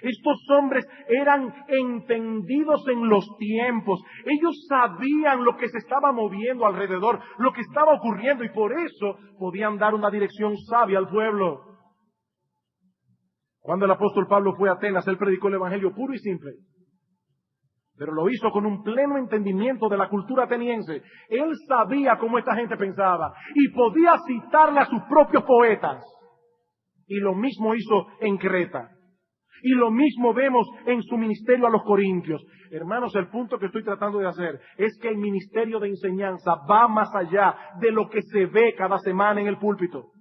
Estos hombres eran entendidos en los tiempos. Ellos sabían lo que se estaba moviendo alrededor, lo que estaba ocurriendo y por eso podían dar una dirección sabia al pueblo. Cuando el apóstol Pablo fue a Atenas, él predicó el evangelio puro y simple. Pero lo hizo con un pleno entendimiento de la cultura ateniense. Él sabía cómo esta gente pensaba y podía citarle a sus propios poetas. Y lo mismo hizo en Creta. Y lo mismo vemos en su ministerio a los corintios. Hermanos, el punto que estoy tratando de hacer es que el ministerio de enseñanza va más allá de lo que se ve cada semana en el púlpito.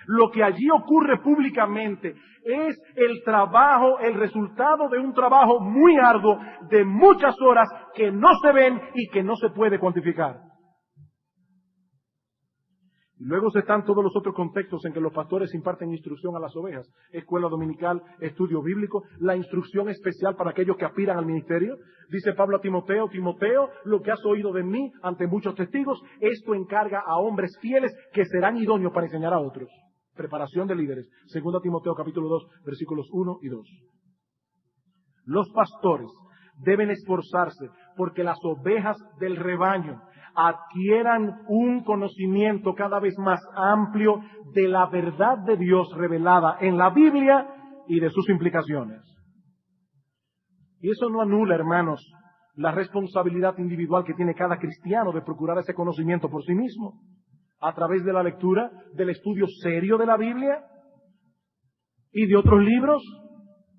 Lo que allí ocurre públicamente es el trabajo, el resultado de un trabajo muy arduo de muchas horas que no se ven y que no se puede cuantificar. Y luego están todos los otros contextos en que los pastores imparten instrucción a las ovejas. Escuela dominical, estudio bíblico, la instrucción especial para aquellos que aspiran al ministerio. Dice Pablo a Timoteo, Timoteo, lo que has oído de mí ante muchos testigos, esto encarga a hombres fieles que serán idóneos para enseñar a otros. Preparación de líderes. 2 Timoteo capítulo 2, versículos 1 y 2. Los pastores deben esforzarse porque las ovejas del rebaño adquieran un conocimiento cada vez más amplio de la verdad de Dios revelada en la Biblia y de sus implicaciones. Y eso no anula, hermanos, la responsabilidad individual que tiene cada cristiano de procurar ese conocimiento por sí mismo, a través de la lectura, del estudio serio de la Biblia y de otros libros.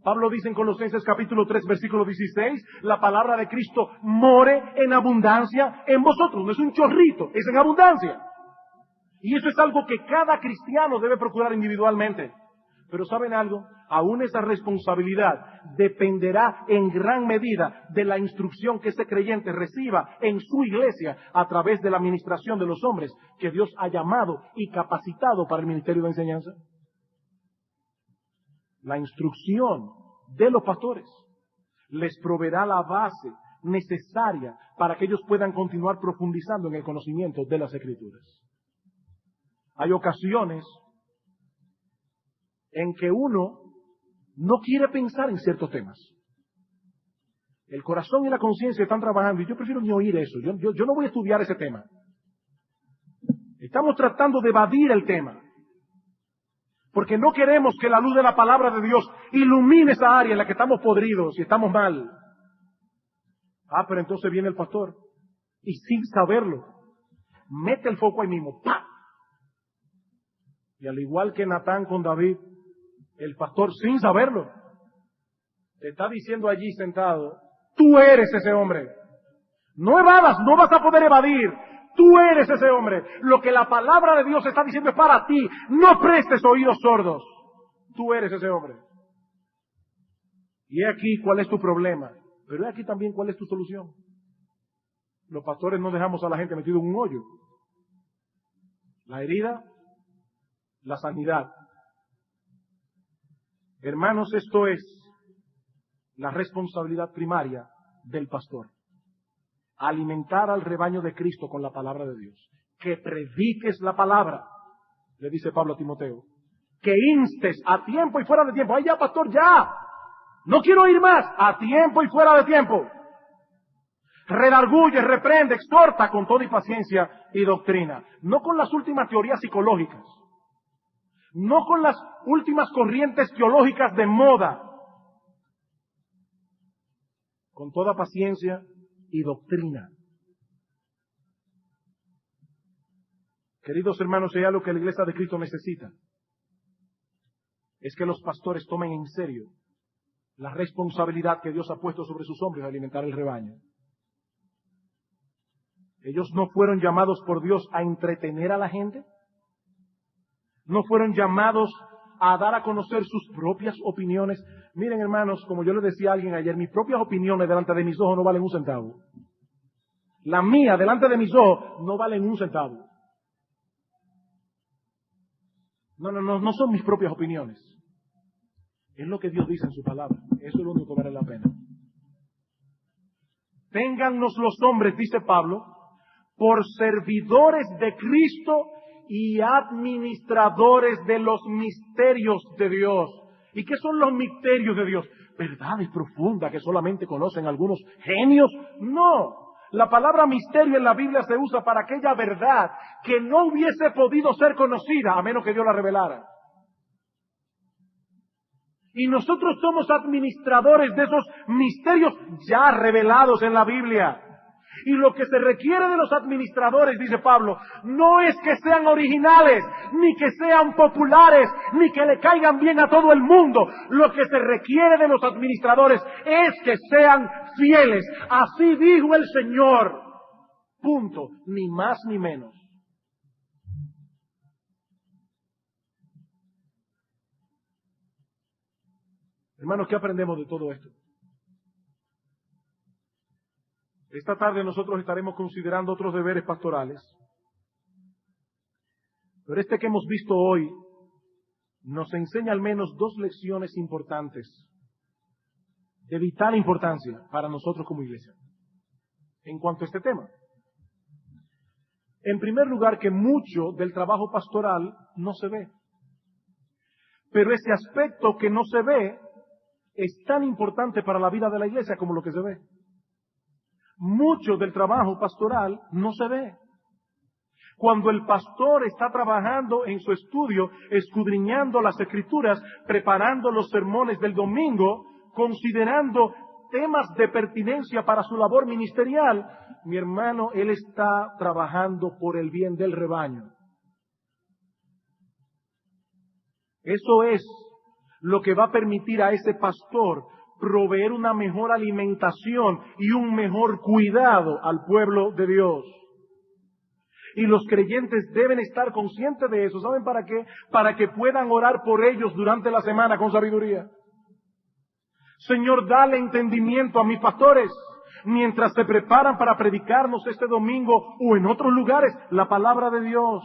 Pablo dice en Colosenses capítulo 3, versículo 16, la palabra de Cristo more en abundancia en vosotros. No es un chorrito, es en abundancia. Y eso es algo que cada cristiano debe procurar individualmente. Pero ¿saben algo? Aún esa responsabilidad dependerá en gran medida de la instrucción que ese creyente reciba en su iglesia a través de la administración de los hombres que Dios ha llamado y capacitado para el ministerio de enseñanza. La instrucción de los pastores les proveerá la base necesaria para que ellos puedan continuar profundizando en el conocimiento de las Escrituras. Hay ocasiones en que uno no quiere pensar en ciertos temas. El corazón y la conciencia están trabajando y yo prefiero ni oír eso. Yo no voy a estudiar ese tema. Estamos tratando de evadir el tema. Porque no queremos que la luz de la palabra de Dios ilumine esa área en la que estamos podridos y estamos mal. Pero entonces viene el pastor y sin saberlo, mete el foco ahí mismo. ¡Pah! Y al igual que Natán con David, el pastor sin saberlo, te está diciendo allí sentado, tú eres ese hombre. No evadas, no vas a poder evadir. Tú eres ese hombre. Lo que la palabra de Dios está diciendo es para ti. No prestes oídos sordos. Tú eres ese hombre. Y he aquí cuál es tu problema. Pero aquí también cuál es tu solución. Los pastores no dejamos a la gente metida en un hoyo. La herida, la sanidad. Hermanos, esto es la responsabilidad primaria del pastor. Alimentar al rebaño de Cristo con la palabra de Dios. Que prediques la palabra, le dice Pablo a Timoteo. Que instes a tiempo y fuera de tiempo. ¡Ay, ya, pastor, ya! No quiero ir más. A tiempo y fuera de tiempo. Redarguye, reprende, exhorta con toda y paciencia y doctrina. No con las últimas teorías psicológicas. No con las últimas corrientes teológicas de moda. Con toda paciencia y doctrina. Queridos hermanos, hay algo que la Iglesia de Cristo necesita. Es que los pastores tomen en serio la responsabilidad que Dios ha puesto sobre sus hombros de alimentar el rebaño. Ellos no fueron llamados por Dios a entretener a la gente. No fueron llamados a dar a conocer sus propias opiniones. Miren, hermanos, como yo le decía a alguien ayer, mis propias opiniones delante de mis ojos no valen un centavo. La mía delante de mis ojos no valen un centavo. No son mis propias opiniones. Es lo que Dios dice en su palabra. Eso es lo único que vale la pena. Téngannos los hombres, dice Pablo, por servidores de Cristo y administradores de los misterios de Dios. ¿Y qué son los misterios de Dios? ¿Verdades profundas que solamente conocen algunos genios? No. La palabra misterio en la Biblia se usa para aquella verdad que no hubiese podido ser conocida a menos que Dios la revelara. Y nosotros somos administradores de esos misterios ya revelados en la Biblia. Y lo que se requiere de los administradores, dice Pablo, no es que sean originales, ni que sean populares, ni que le caigan bien a todo el mundo. Lo que se requiere de los administradores es que sean fieles. Así dijo el Señor. Punto. Ni más ni menos. Hermanos, ¿qué aprendemos de todo esto? Esta tarde nosotros estaremos considerando otros deberes pastorales. Pero este que hemos visto hoy nos enseña al menos dos lecciones importantes, de vital importancia para nosotros como iglesia, en cuanto a este tema. En primer lugar, que mucho del trabajo pastoral no se ve. Pero ese aspecto que no se ve es tan importante para la vida de la iglesia como lo que se ve. Mucho del trabajo pastoral no se ve. Cuando el pastor está trabajando en su estudio, escudriñando las Escrituras, preparando los sermones del domingo, considerando temas de pertinencia para su labor ministerial, mi hermano, él está trabajando por el bien del rebaño. Eso es lo que va a permitir a ese pastor proveer una mejor alimentación y un mejor cuidado al pueblo de Dios. Y los creyentes deben estar conscientes de eso. ¿Saben para qué? Para que puedan orar por ellos durante la semana con sabiduría. Señor, dale entendimiento a mis pastores mientras se preparan para predicarnos este domingo o en otros lugares la palabra de Dios.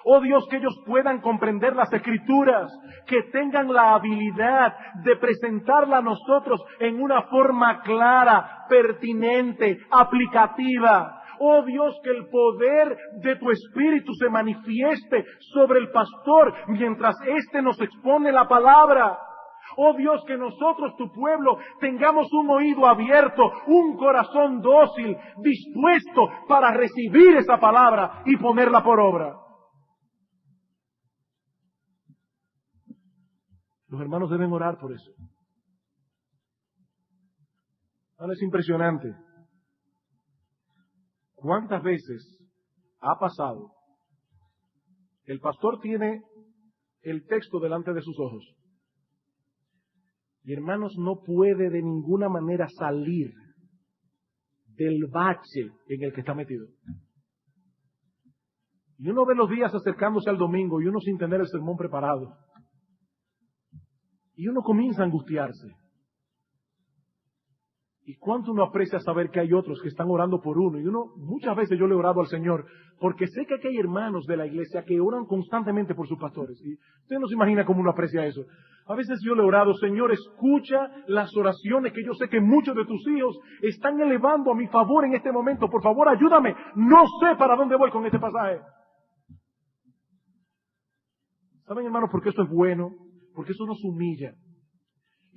Oh Dios, que ellos puedan comprender las Escrituras, que tengan la habilidad de presentarla a nosotros en una forma clara, pertinente, aplicativa. Oh Dios, que el poder de tu Espíritu se manifieste sobre el pastor mientras éste nos expone la palabra. Oh Dios, que nosotros, tu pueblo, tengamos un oído abierto, un corazón dócil, dispuesto para recibir esa palabra y ponerla por obra. Los hermanos deben orar por eso. Ahora es impresionante. ¿Cuántas veces ha pasado? El pastor tiene el texto delante de sus ojos. Y hermanos, no puede de ninguna manera salir del bache en el que está metido. Y uno ve los días acercándose al domingo y uno sin tener el sermón preparado. Y uno comienza a angustiarse. Y cuánto uno aprecia saber que hay otros que están orando por uno. Y uno, muchas veces yo le he orado al Señor, porque sé que aquí hay hermanos de la iglesia que oran constantemente por sus pastores. Y usted no se imagina cómo uno aprecia eso. A veces yo le he orado, Señor, escucha las oraciones que yo sé que muchos de tus hijos están elevando a mi favor en este momento. Por favor, ayúdame. No sé para dónde voy con este pasaje. ¿Saben, hermanos, por qué eso es bueno? Porque eso nos humilla.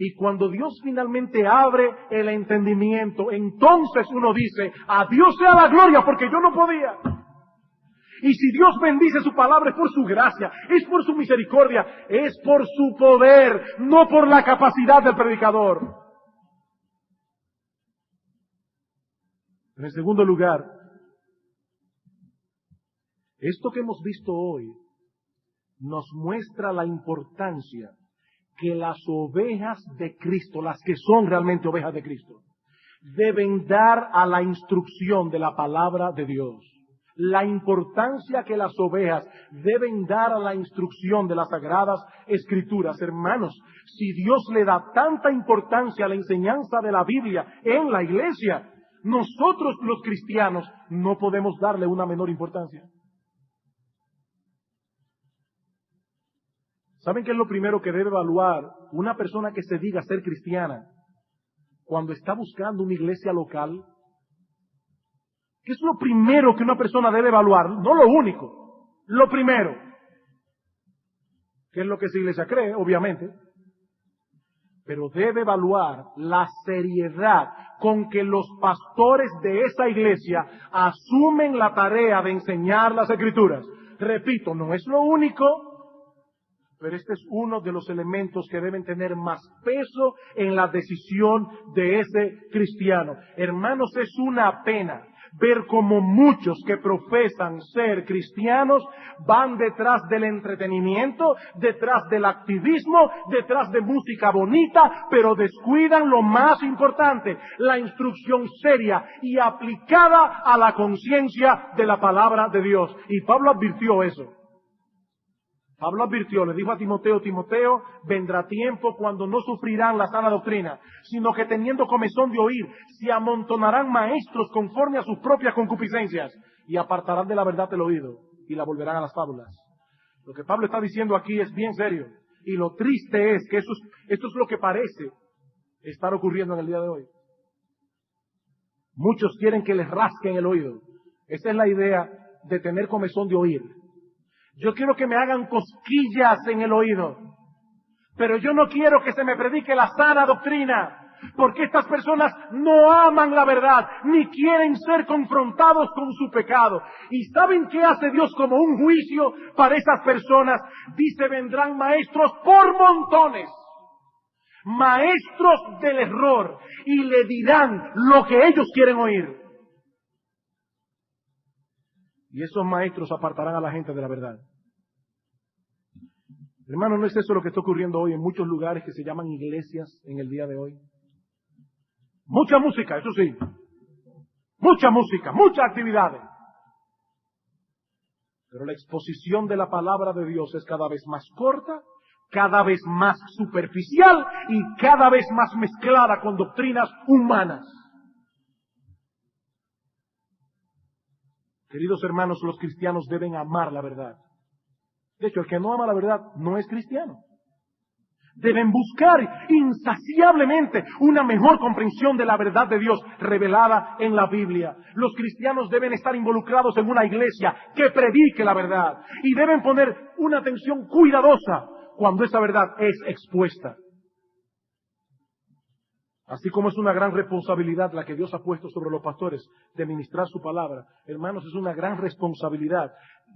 Y cuando Dios finalmente abre el entendimiento, entonces uno dice, a Dios sea la gloria porque yo no podía. Y si Dios bendice su palabra es por su gracia, es por su misericordia, es por su poder, no por la capacidad del predicador. En segundo lugar, esto que hemos visto hoy nos muestra la importancia que las ovejas de Cristo, las que son realmente ovejas de Cristo, deben dar a la instrucción de la palabra de Dios. La importancia que las ovejas deben dar a la instrucción de las sagradas escrituras. Hermanos, si Dios le da tanta importancia a la enseñanza de la Biblia en la iglesia, nosotros los cristianos no podemos darle una menor importancia. ¿Saben qué es lo primero que debe evaluar una persona que se diga ser cristiana cuando está buscando una iglesia local? ¿Qué es lo primero que una persona debe evaluar? No lo único, lo primero. ¿Qué es lo que esa iglesia cree? Obviamente. Pero debe evaluar la seriedad con que los pastores de esa iglesia asumen la tarea de enseñar las Escrituras. Repito, no es lo único, pero este es uno de los elementos que deben tener más peso en la decisión de ese cristiano. Hermanos, es una pena ver cómo muchos que profesan ser cristianos van detrás del entretenimiento, detrás del activismo, detrás de música bonita, pero descuidan lo más importante, la instrucción seria y aplicada a la conciencia de la palabra de Dios. Y Pablo advirtió eso. Pablo advirtió, le dijo a Timoteo, Timoteo, vendrá tiempo cuando no sufrirán la sana doctrina, sino que teniendo comezón de oír, se amontonarán maestros conforme a sus propias concupiscencias y apartarán de la verdad el oído y la volverán a las fábulas. Lo que Pablo está diciendo aquí es bien serio y lo triste es que esto es lo que parece estar ocurriendo en el día de hoy. Muchos quieren que les rasquen el oído. Esa es la idea de tener comezón de oír. Yo quiero que me hagan cosquillas en el oído, pero yo no quiero que se me predique la sana doctrina, porque estas personas no aman la verdad, ni quieren ser confrontados con su pecado. ¿Y saben qué hace Dios como un juicio para esas personas? Dice, vendrán maestros por montones, maestros del error, y le dirán lo que ellos quieren oír. Y esos maestros apartarán a la gente de la verdad. Hermano, ¿no es eso lo que está ocurriendo hoy en muchos lugares que se llaman iglesias en el día de hoy? Mucha música, eso sí. Mucha música, muchas actividades. Pero la exposición de la palabra de Dios es cada vez más corta, cada vez más superficial y cada vez más mezclada con doctrinas humanas. Queridos hermanos, los cristianos deben amar la verdad. De hecho, el que no ama la verdad no es cristiano. Deben buscar insaciablemente una mejor comprensión de la verdad de Dios revelada en la Biblia. Los cristianos deben estar involucrados en una iglesia que predique la verdad y deben poner una atención cuidadosa cuando esa verdad es expuesta. Así como es una gran responsabilidad la que Dios ha puesto sobre los pastores de ministrar su palabra, hermanos, es una gran responsabilidad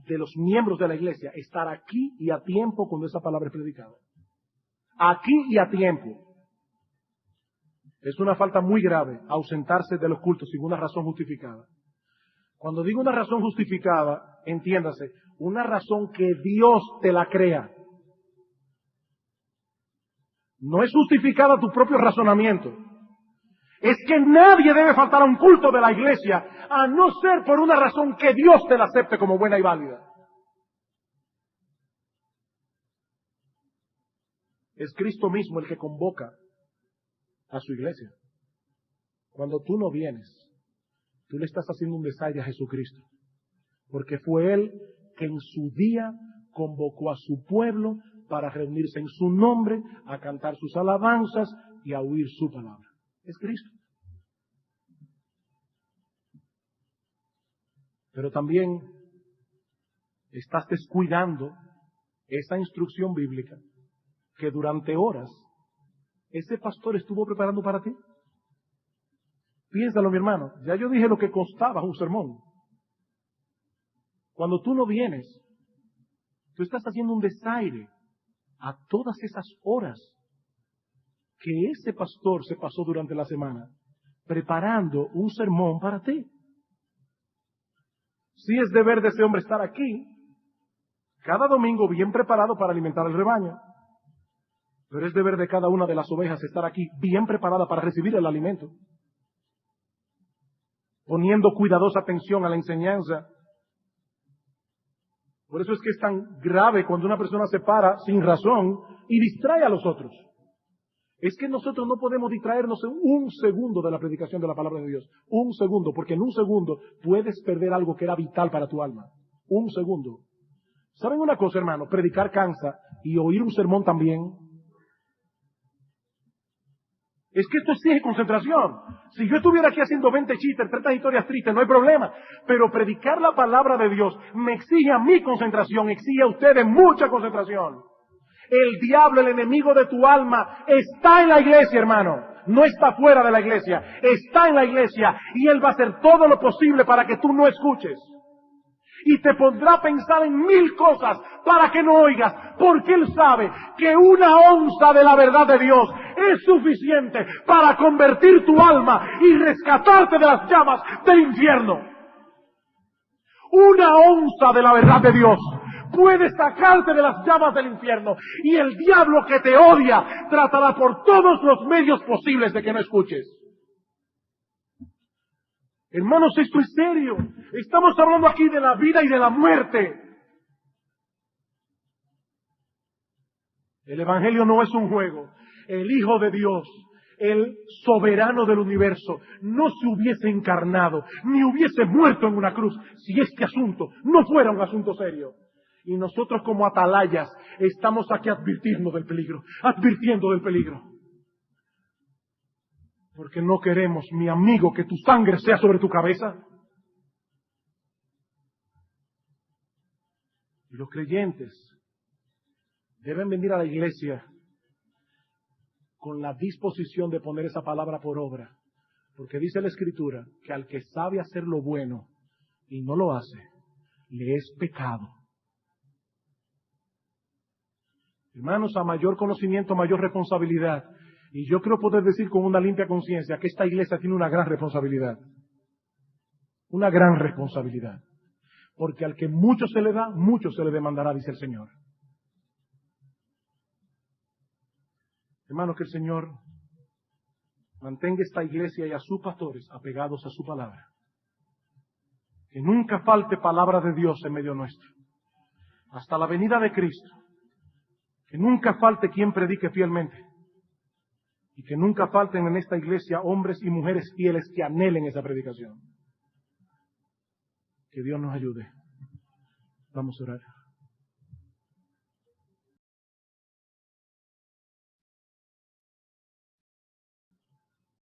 de los miembros de la iglesia estar aquí y a tiempo cuando esa palabra es predicada. Aquí y a tiempo. Es una falta muy grave ausentarse de los cultos sin una razón justificada. Cuando digo una razón justificada, entiéndase, una razón que Dios te la crea. No es justificada tu propio razonamiento. Es que nadie debe faltar a un culto de la iglesia, a no ser por una razón que Dios te la acepte como buena y válida. Es Cristo mismo el que convoca a su iglesia. Cuando tú no vienes, tú le estás haciendo un desaire a Jesucristo. Porque fue Él que en su día convocó a su pueblo para reunirse en su nombre, a cantar sus alabanzas y a oír su palabra. Es Cristo. Pero también estás descuidando esa instrucción bíblica que durante horas ese pastor estuvo preparando para ti. Piénsalo, mi hermano. Ya yo dije lo que costaba un sermón. Cuando tú no vienes, tú estás haciendo un desaire a todas esas horas que ese pastor se pasó durante la semana preparando un sermón para ti. Sí es deber de ese hombre estar aquí cada domingo bien preparado para alimentar al rebaño, pero es deber de cada una de las ovejas estar aquí bien preparada para recibir el alimento, poniendo cuidadosa atención a la enseñanza. Por eso es que es tan grave cuando una persona se para sin razón y distrae a los otros. Es que nosotros no podemos distraernos en un segundo de la predicación de la palabra de Dios. Un segundo, porque en un segundo puedes perder algo que era vital para tu alma. Un segundo. ¿Saben una cosa, hermano? Predicar cansa y oír un sermón también. Es que esto exige concentración. Si yo estuviera aquí haciendo 20 chistes, 30 historias tristes, no hay problema. Pero predicar la palabra de Dios me exige a mí concentración, exige a ustedes mucha concentración. El diablo, el enemigo de tu alma, está en la iglesia, hermano. No está fuera de la iglesia. Está en la iglesia y él va a hacer todo lo posible para que tú no escuches. Y te pondrá a pensar en 1000 cosas para que no oigas, porque él sabe que una onza de la verdad de Dios es suficiente para convertir tu alma y rescatarte de las llamas del infierno. Una onza de la verdad de Dios puede sacarte de las llamas del infierno, y el diablo que te odia tratará por todos los medios posibles de que no escuches. Hermanos, esto es serio. Estamos hablando aquí de la vida y de la muerte. El Evangelio no es un juego. El Hijo de Dios, el soberano del universo, no se hubiese encarnado, ni hubiese muerto en una cruz, si este asunto no fuera un asunto serio. Y nosotros como atalayas estamos aquí advirtiendo del peligro, advirtiendo del peligro. Porque no queremos, mi amigo, que tu sangre sea sobre tu cabeza. Y los creyentes deben venir a la iglesia con la disposición de poner esa palabra por obra. Porque dice la Escritura que al que sabe hacer lo bueno y no lo hace, le es pecado. Hermanos, a mayor conocimiento, mayor responsabilidad. Y yo creo poder decir con una limpia conciencia que esta iglesia tiene una gran responsabilidad. Una gran responsabilidad. Porque al que mucho se le da, mucho se le demandará, dice el Señor. Hermanos, que el Señor mantenga esta iglesia y a sus pastores apegados a su palabra. Que nunca falte palabra de Dios en medio nuestro. Hasta la venida de Cristo. Que nunca falte quien predique fielmente. Y que nunca falten en esta iglesia hombres y mujeres fieles que anhelen esa predicación. Que Dios nos ayude. Vamos a orar.